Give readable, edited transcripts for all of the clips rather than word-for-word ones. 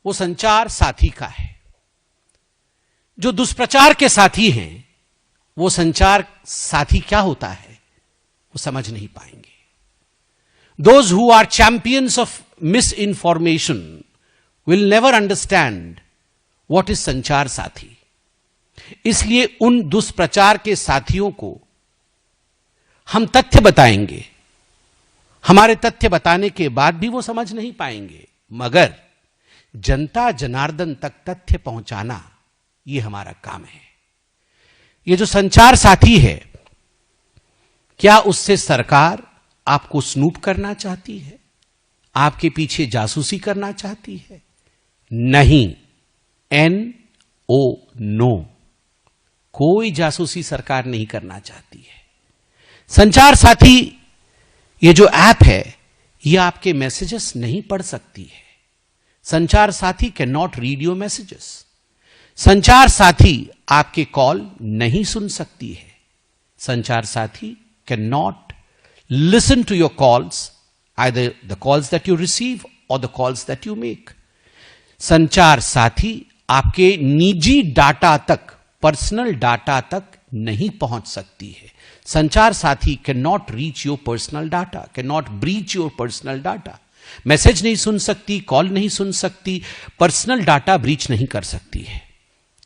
वो संचार साथी का है। जो दुष्प्रचार के साथी हैं वो संचार साथी क्या होता है वो समझ नहीं पाएंगे। Those who are champions of misinformation will never understand what is संचार साथी। इसलिए उन दुष्प्रचार के साथियों को हम तथ्य बताएंगे, हमारे तथ्य बताने के बाद भी वो समझ नहीं पाएंगे, मगर जनता जनार्दन तक तथ्य पहुंचाना ये हमारा काम है। ये जो संचार साथी है, क्या उससे सरकार आपको स्नूप करना चाहती है, आपके पीछे जासूसी करना चाहती है? नहीं, NO, नो, कोई जासूसी सरकार नहीं करना चाहती है। संचार साथी ये जो ऐप है ये आपके मैसेजेस नहीं पढ़ सकती है। संचार साथी can not read your messages. संचार साथी आपके कॉल नहीं सुन सकती है। संचार साथी can not listen to your calls, either the calls that you receive or the calls that you make. संचार साथी आपके निजी डाटा तक, पर्सनल डाटा तक नहीं पहुंच सकती है। संचार साथी can not reach your personal data, can not breach your personal data. Message नहीं सुन सकती, कॉल नहीं सुन सकती, पर्सनल डाटा ब्रीच नहीं कर सकती है।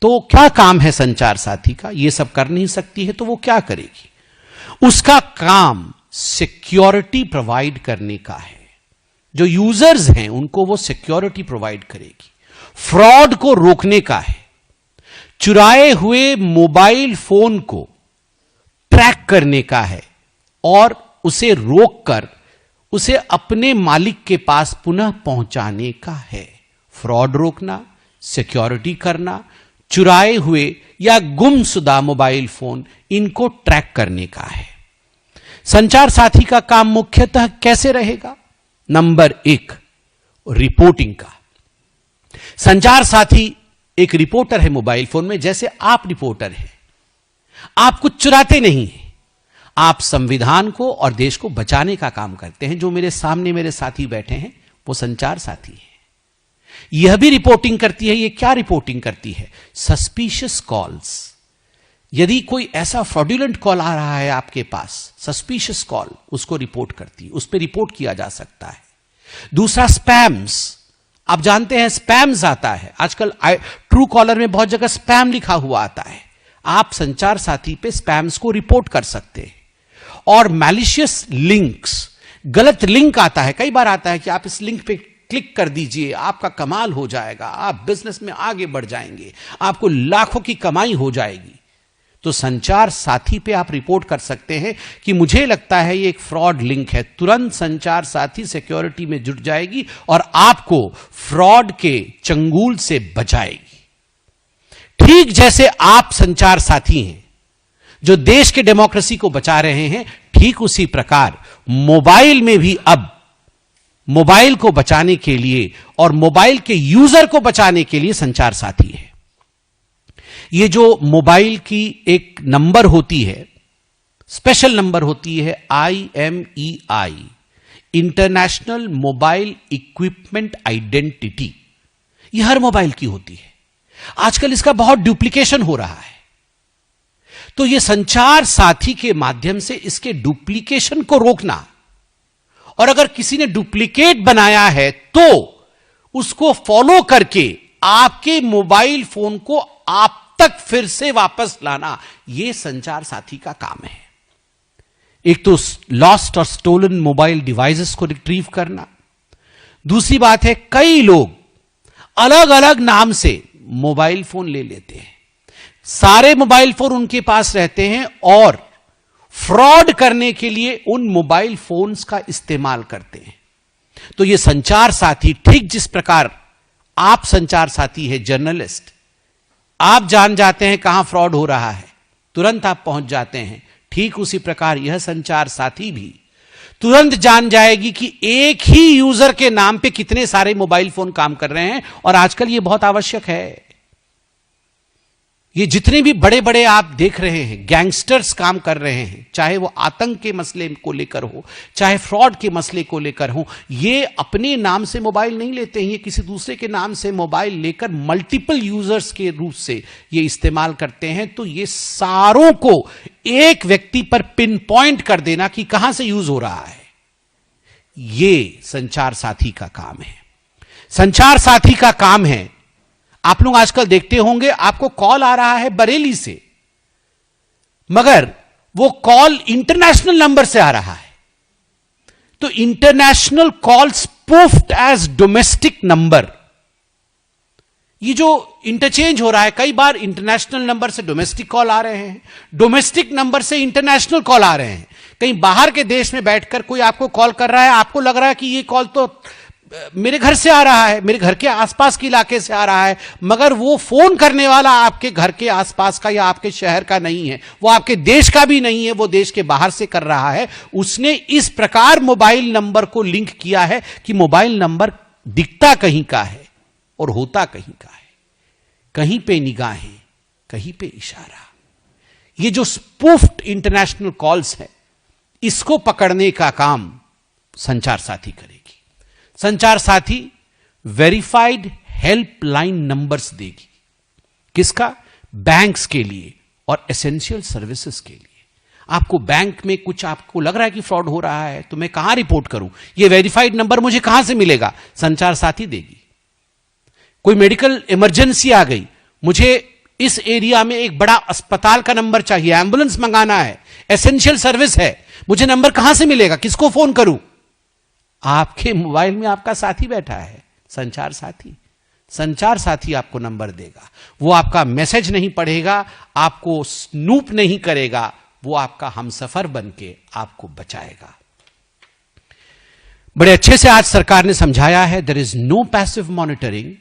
तो क्या काम है संचार साथी का? ये सब कर नहीं सकती है तो वो क्या करेगी? उसका काम सिक्योरिटी प्रोवाइड करने का है। जो यूजर्स हैं उनको वो सिक्योरिटी प्रोवाइड करेगी। फ्रॉड को रोकने का है। चुराए हुए मोबाइल फोन को ट्रैक करने का है और उसे रोककर उसे अपने मालिक के पास पुनः पहुंचाने का है। फ्रॉड रोकना, सिक्योरिटी करना, चुराए हुए या गुमशुदा मोबाइल फोन इनको ट्रैक करने का है। संचार साथी का काम मुख्यतः कैसे रहेगा? नंबर 1, रिपोर्टिंग का। संचार साथी एक रिपोर्टर है मोबाइल फोन में, जैसे आप रिपोर्टर हैं। आप कुछ चुराते नहीं हैं, आप संविधान को और देश को बचाने का काम करते हैं। जो मेरे सामने मेरे साथी बैठे हैं वो संचार साथी है। यह भी रिपोर्टिंग करती है। ये क्या रिपोर्टिंग करती है? Suspicious calls. यदि कोई ऐसा फ्रॉडुलेंट कॉल आ रहा है आपके पास, सस्पिशियस कॉल, उसको रिपोर्ट करती है, उस पर रिपोर्ट किया जा सकता है। दूसरा, स्पैम्स। आप जानते हैं स्पैम्स आता है आजकल। ट्रू कॉलर में बहुत जगह स्पैम लिखा हुआ आता है। आप संचार साथी पे स्पैम्स को रिपोर्ट कर सकते हैं। और मैलिशियस लिंक्स, गलत लिंक आता है, कई बार आता है कि आप इस लिंक पे क्लिक कर दीजिए, आपका कमाल हो जाएगा, आप बिजनेस में आगे बढ़ जाएंगे, आपको लाखों की कमाई हो जाएगी। तो संचार साथी पे आप रिपोर्ट कर सकते हैं कि मुझे लगता है ये एक फ्रॉड लिंक है। तुरंत संचार साथी सिक्योरिटी में जुट जाएगी और आपको फ्रॉड के चंगुल से बचाएगी। ठीक जैसे आप संचार साथी हैं जो देश के डेमोक्रेसी को बचा रहे हैं, ठीक उसी प्रकार मोबाइल में भी अब मोबाइल को बचाने के लिए और मोबाइल के यूजर को बचाने के लिए संचार साथी है। ये जो मोबाइल की एक नंबर होती है, स्पेशल नंबर होती है, IMEI, international mobile equipment identity, ये हर मोबाइल की होती है। आजकल इसका बहुत डुप्लीकेशन हो रहा है। तो ये संचार साथी के माध्यम से इसके डुप्लीकेशन को रोकना, और अगर किसी ने डुप्लीकेट बनाया है तो उसको फॉलो करके आपके मोबाइल फोन को आप तक फिर से वापस लाना, यह संचार साथी का काम है। एक तो लॉस्ट और स्टोलन मोबाइल डिवाइसेस को रिट्रीव करना। दूसरी बात है, कई लोग अलग अलग नाम से मोबाइल फोन ले लेते हैं, सारे मोबाइल फोन उनके पास रहते हैं और फ्रॉड करने के लिए उन मोबाइल फोन्स का इस्तेमाल करते हैं। तो यह संचार साथी, ठीक जिस प्रकार आप संचार साथी है जर्नलिस्ट, आप जान जाते हैं कहां फ्रॉड हो रहा है, तुरंत आप पहुंच जाते हैं, ठीक उसी प्रकार यह संचार साथी भी तुरंत जान जाएगी कि एक ही यूजर के नाम पे कितने सारे मोबाइल फोन काम कर रहे हैं। और आजकल यह बहुत आवश्यक है। ये जितने भी बड़े बड़े आप देख रहे हैं गैंगस्टर्स काम कर रहे हैं, चाहे वो आतंक के मसले को लेकर हो, चाहे फ्रॉड के मसले को लेकर हो, ये अपने नाम से मोबाइल नहीं लेते हैं, ये किसी दूसरे के नाम से मोबाइल लेकर मल्टीपल यूजर्स के रूप से ये इस्तेमाल करते हैं। तो ये सारों को एक व्यक्ति पर पिन पॉइंट कर देना कि कहां से यूज हो रहा है, ये संचार साथी का काम है। संचार साथी का काम है, आप लोग आजकल देखते होंगे आपको कॉल आ रहा है बरेली से, मगर वो कॉल इंटरनेशनल नंबर से आ रहा है, तो international call spoofed as domestic number. ये जो इंटरचेंज हो रहा है, कई बार इंटरनेशनल नंबर से डोमेस्टिक कॉल आ रहे हैं, डोमेस्टिक नंबर से इंटरनेशनल कॉल आ रहे हैं। कहीं बाहर के देश में बैठकर कोई आपको कॉल कर रहा है, आपको लग रहा है कि ये कॉल तो मेरे घर से आ रहा है, मेरे घर के आसपास के इलाके से आ रहा है, मगर वो फोन करने वाला आपके घर के आसपास का या आपके शहर का नहीं है, वो आपके देश का भी नहीं है, वो देश के बाहर से कर रहा है। उसने इस प्रकार मोबाइल नंबर को लिंक किया है कि मोबाइल नंबर दिखता कहीं का है और होता कहीं का है, कहीं पे निगाहें, कहीं पे इशारा। ये जो स्पूफ्ड इंटरनेशनल कॉल्स है, इसको पकड़ने का काम संचार साथी करेगी। संचार साथी वेरीफाइड हेल्पलाइन नंबर्स देगी, किसका? बैंक्स के लिए और एसेंशियल सर्विसेज के लिए। आपको बैंक में कुछ आपको लग रहा है कि फ्रॉड हो रहा है, तो मैं कहां रिपोर्ट करूं? ये वेरीफाइड नंबर मुझे कहां से मिलेगा? संचार साथी देगी। कोई मेडिकल इमरजेंसी आ गई, मुझे इस एरिया में एक बड़ा अस्पताल का नंबर चाहिए, एम्बुलेंस मंगाना है, एसेंशियल सर्विस है, मुझे नंबर कहां से मिलेगा? किसको फोन करूं? आपके मोबाइल में आपका साथी बैठा है, संचार साथी। संचार साथी आपको नंबर देगा, वो आपका मैसेज नहीं पढ़ेगा, आपको स्नूप नहीं करेगा, वो आपका हमसफर बनके आपको बचाएगा। बड़े अच्छे से आज सरकार ने समझाया है, there is no passive monitoring,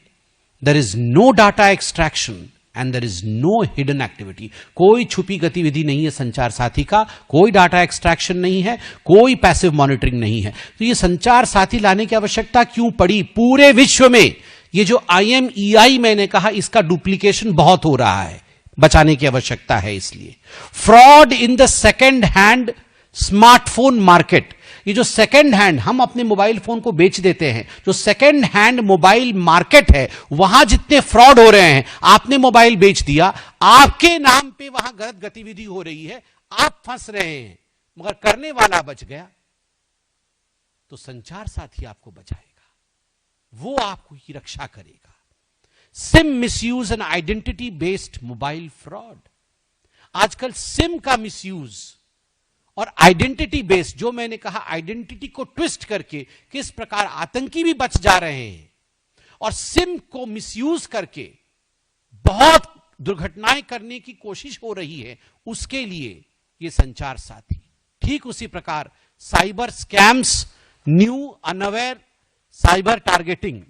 there is no data extraction and there is no hidden activity. कोई छुपी गतिविधि नहीं है संचार साथी का, कोई डाटा एक्सट्रैक्शन नहीं है, कोई पैसिव मॉनिटरिंग नहीं है। तो ये संचार साथी लाने की आवश्यकता क्यों पड़ी? पूरे विश्व में ये जो IMEI मैंने कहा, इसका डुप्लीकेशन बहुत हो रहा है, बचाने की आवश्यकता है। इसलिए fraud in the second hand smartphone market, ये जो सेकेंड हैंड हम अपने मोबाइल फोन को बेच देते हैं, जो सेकेंड हैंड मोबाइल मार्केट है, वहां जितने फ्रॉड हो रहे हैं, आपने मोबाइल बेच दिया, आपके नाम पे वहां गलत गतिविधि हो रही है, आप फंस रहे हैं, मगर करने वाला बच गया। तो संचार साथी आपको बचाएगा, वो आपकी रक्षा करेगा। SIM misuse and identity based mobile fraud, आजकल सिम का मिसयूज और आइडेंटिटी बेस्ड, जो मैंने कहा आइडेंटिटी को ट्विस्ट करके किस प्रकार आतंकी भी बच जा रहे हैं, और सिम को मिसयूज करके बहुत दुर्घटनाएं करने की कोशिश हो रही है, उसके लिए ये संचार साथी। ठीक उसी प्रकार cyber scams, new unaware cyber targeting,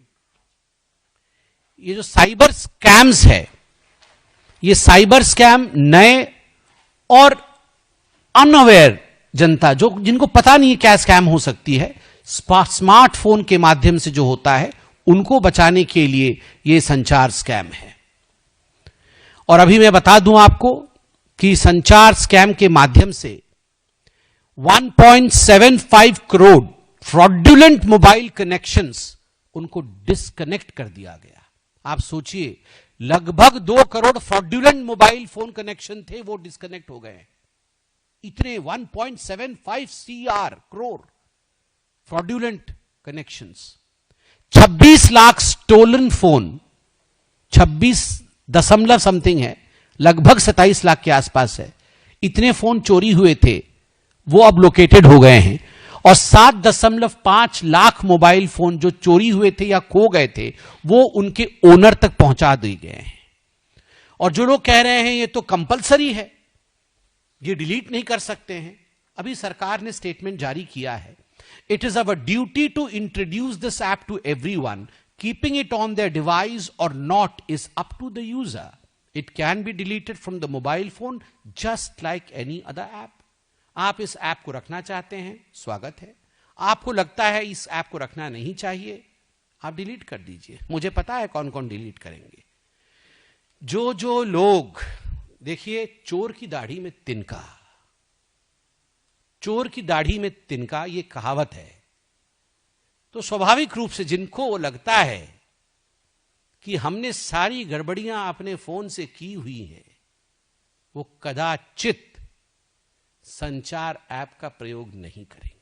ये जो साइबर स्कैम्स है, ये साइबर स्कैम नए और अनअवेयर जनता, जो जिनको पता नहीं है क्या स्कैम हो सकती है, स्मार्टफोन के माध्यम से जो होता है, उनको बचाने के लिए यह संचार स्कैम है। और अभी मैं बता दूं आपको कि संचार स्कैम के माध्यम से 1.75 करोड़ फ्रॉडुलेंट मोबाइल कनेक्शंस, उनको डिस्कनेक्ट कर दिया गया। आप सोचिए, लगभग 2 crore fraudulent mobile phone connection थे, वो डिस्कनेक्ट हो गए। इतने 1.75 crore fraudulent connections, 26 lakh stolen phone, 26 दशमलव समथिंग है, लगभग 27 लाख के आसपास है, इतने फोन चोरी हुए थे, वो अब लोकेटेड हो गए हैं। और 7.5 लाख मोबाइल फोन जो चोरी हुए थे या खो गए थे, वो उनके ओनर तक पहुंचा दिए गए हैं। और जो लोग कह रहे हैं ये तो कंपलसरी है, ये डिलीट नहीं कर सकते हैं, अभी सरकार ने स्टेटमेंट जारी किया है, it is our duty to introduce this app to everyone, keeping it on their device और not is up to the user, it can be deleted from the mobile phone just like any other app. आप इस app को रखना चाहते हैं, स्वागत है। आपको लगता है इस ऐप को रखना नहीं चाहिए, आप डिलीट कर दीजिए, मुझे पता है कौन कौन डिलीट करेंगे। जो लोग देखिए, चोर की दाढ़ी में तिनका, चोर की दाढ़ी में तिनका, ये कहावत है। तो स्वाभाविक रूप से जिनको वो लगता है कि हमने सारी गड़बड़ियां अपने फोन से की हुई हैं, वो कदाचित संचार ऐप का प्रयोग नहीं करेंगे।